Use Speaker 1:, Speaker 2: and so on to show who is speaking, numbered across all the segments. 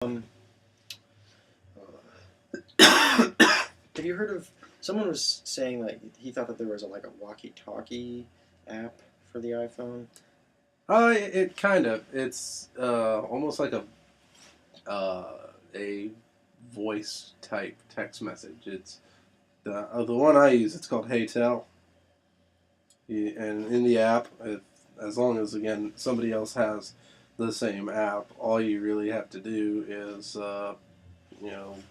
Speaker 1: Um, have you heard of? Someone was saying that he thought that there was a walkie-talkie app for the iPhone.
Speaker 2: It kind of. It's almost like a voice type text message. It's the one I use. It's called HeyTell, and in the app, as long as again somebody else has the same app, all you really have to do is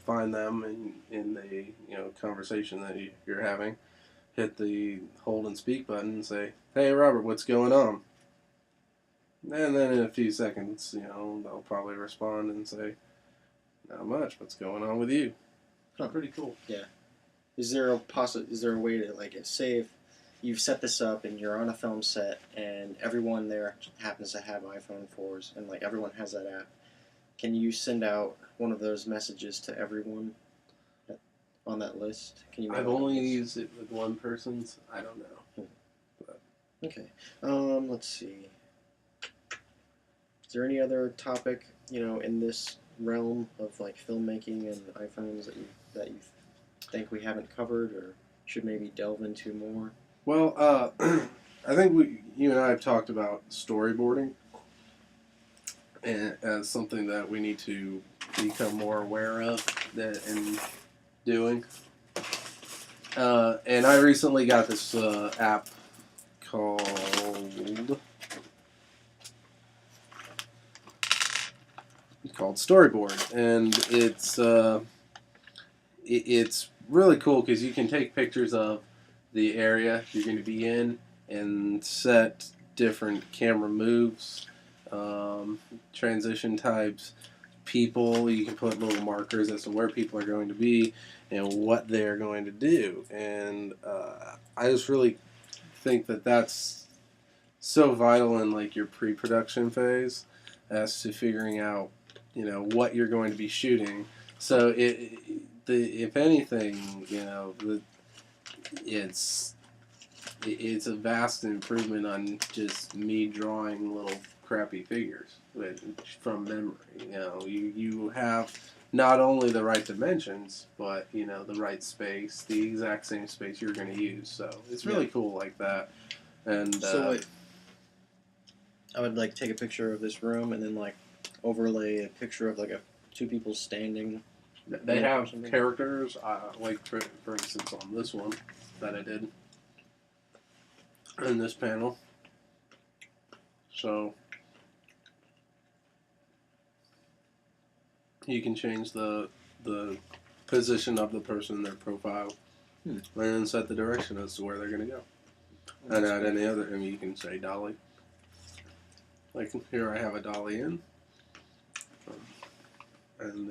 Speaker 2: find them in the conversation that you're having, hit the hold and speak button, and say, "Hey Robert, what's going on?" And then in a few seconds, they'll probably respond and say, "Not much. What's going on with you?"
Speaker 1: Huh.
Speaker 2: Pretty cool.
Speaker 1: Yeah. Is there a way to say if you've set this up and you're on a film set and everyone there happens to have iPhone 4s and everyone has that app, can you send out one of those messages to everyone on that list? Can you?
Speaker 2: I've only used it with one person's. I don't know. But.
Speaker 1: Okay. Let's see. Is there any other topic, in this realm of filmmaking and iPhones that you think we haven't covered or should maybe delve into more?
Speaker 2: Well, I think you and I have talked about storyboarding as something that we need to become more aware of and doing. And I recently got this app called Storyboard, and it's really cool because you can take pictures of the area you're going to be in and set different camera moves, transition types, people. You can put little markers as to where people are going to be and what they're going to do. And I just really think that that's so vital in your pre-production phase as to figuring out what you're going to be shooting. So if anything, it's a vast improvement on just me drawing little crappy figures from memory. You have not only the right dimensions, but the right space, the exact same space you're going to use. So it's really cool like that. And
Speaker 1: so I would take a picture of this room and then overlay a picture of two people standing.
Speaker 2: They have characters, for instance on this one that I did in this panel. So you can change the position of the person, their profile, and then set the direction as to where they're going to go. And add any other, you can say dolly. Like here I have a dolly in. And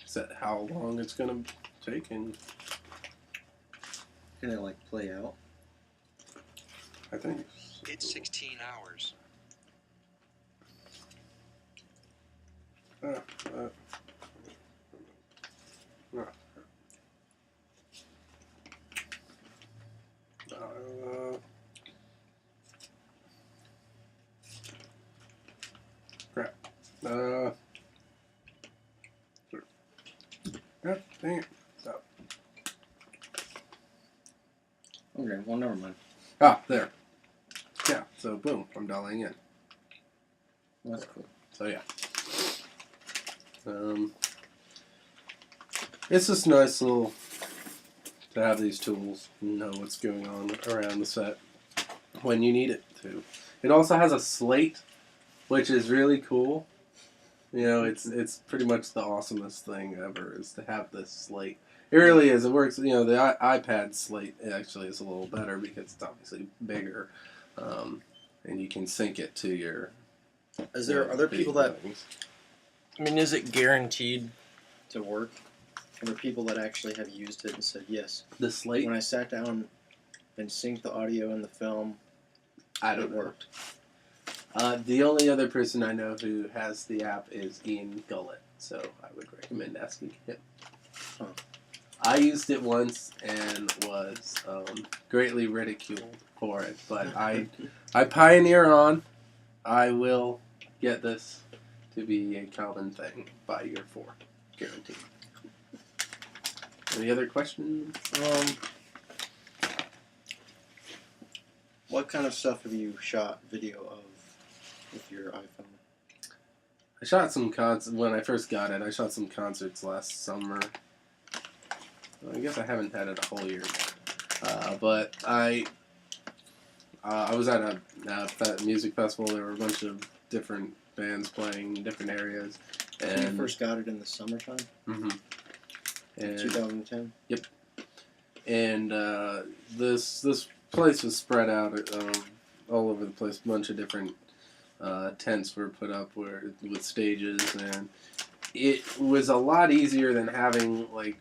Speaker 2: set how long it's going to take. And
Speaker 1: can it play out?
Speaker 2: I think
Speaker 3: it's 16 hours.
Speaker 2: Crap. God dang it. Stop.
Speaker 1: Okay, well, never mind.
Speaker 2: Ah, there. Yeah, so boom, I'm dollying in.
Speaker 1: That's cool.
Speaker 2: So yeah. It's just nice to have these tools and know what's going on around the set when you need it to. It also has a slate, which is really cool. It's pretty much the awesomest thing ever is to have this slate. It really is. It works. The iPad slate actually is a little better because it's obviously bigger, and you can sync it to your.
Speaker 1: Is there other people that? Is it guaranteed to work? Are there people that actually have used it and said yes?
Speaker 2: The slate.
Speaker 1: When I sat down and synced the audio in the film, it worked.
Speaker 2: The only other person I know who has the app is Ian Gullett, so I would recommend asking him. Huh. I used it once and was greatly ridiculed for it, but I pioneer on. I will get this to be a common thing by year 4, guaranteed. Any other questions?
Speaker 1: What kind of stuff have you shot video of with your iPhone?
Speaker 2: I shot some concerts when I first got it. I shot some concerts last summer. Well, I guess I haven't had it a whole year, but I was at a music festival. There were a bunch of different bands playing in different areas, and
Speaker 1: You first got it in the summertime,
Speaker 2: and
Speaker 1: 2010.
Speaker 2: Yep. And this place was spread out all over the place. A bunch of different tents were put up with stages, and it was a lot easier than having, like,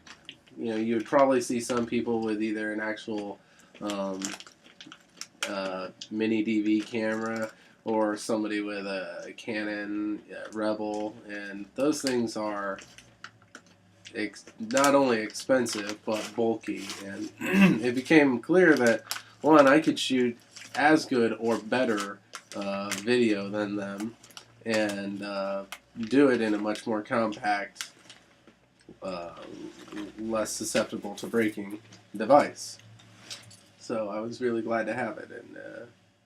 Speaker 2: you know, you would probably see some people with either an actual mini DV camera or somebody with a Canon Rebel, and those things are not only expensive but bulky, and it became clear that, one, I could shoot as good or better video than them, and do it in a much more compact, less susceptible to breaking device. So I was really glad to have it, and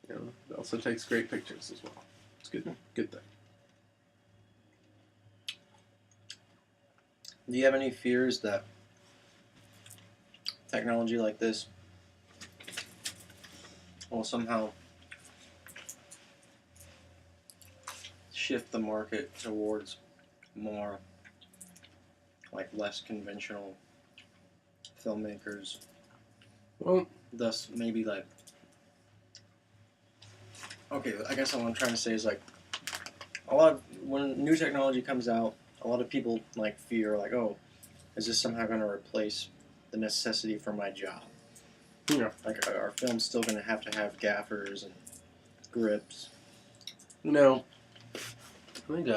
Speaker 2: you know, it also takes great pictures as well. It's good thing.
Speaker 1: Do you have any fears that technology like this will somehow shift the market towards more, like, less conventional filmmakers?
Speaker 2: Well,
Speaker 1: Thus, maybe, like, okay, I guess what I'm trying to say is, like, when new technology comes out, a lot of people, like, fear, like, oh, is this somehow going to replace the necessity for my job?
Speaker 2: yeah.
Speaker 1: Like, are films still going to have gaffers and grips?
Speaker 2: You know, I think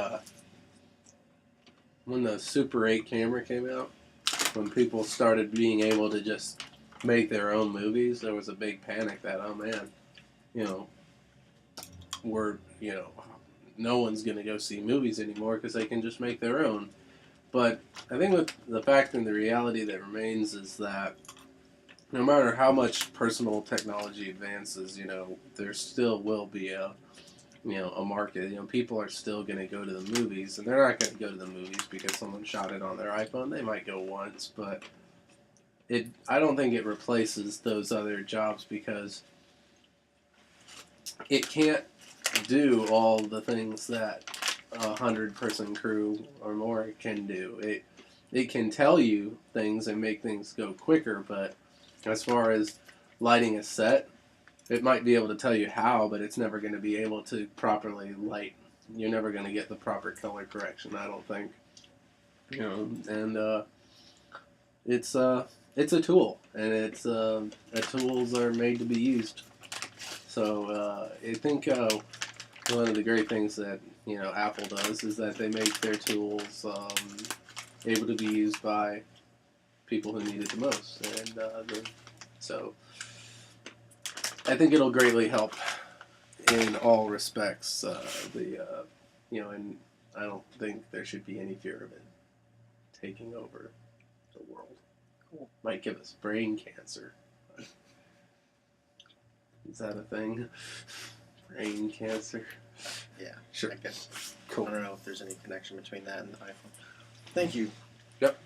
Speaker 2: when the Super 8 camera came out, when people started being able to just make their own movies, there was a big panic that, oh man, you know, no one's going to go see movies anymore because they can just make their own. But I think with the fact and the reality that remains is that no matter how much personal technology advances, you know, there still will be a market. You know, people are still going to go to the movies, and they're not going to go to the movies because someone shot it on their iPhone. They might go once, but I don't think it replaces those other jobs because it can't do all the things that 100-person crew or more can do. It can tell you things and make things go quicker, but as far as lighting a set, it might be able to tell you how, but it's never going to be able to properly light. You're never going to get the proper color correction, I don't think. You know, and it's a tool, and tools are made to be used. So I think one of the great things that, you know, Apple does is that they make their tools able to be used by people who need it the most, and so I think it'll greatly help in all respects. And I don't think there should be any fear of it taking over the world.
Speaker 1: Cool.
Speaker 2: Might give us brain cancer. Is that a thing? Brain cancer?
Speaker 1: Yeah,
Speaker 2: Sure.
Speaker 1: I guess.
Speaker 2: Cool.
Speaker 1: I don't know if there's any connection between that and the iPhone. Thank you.
Speaker 2: Yep.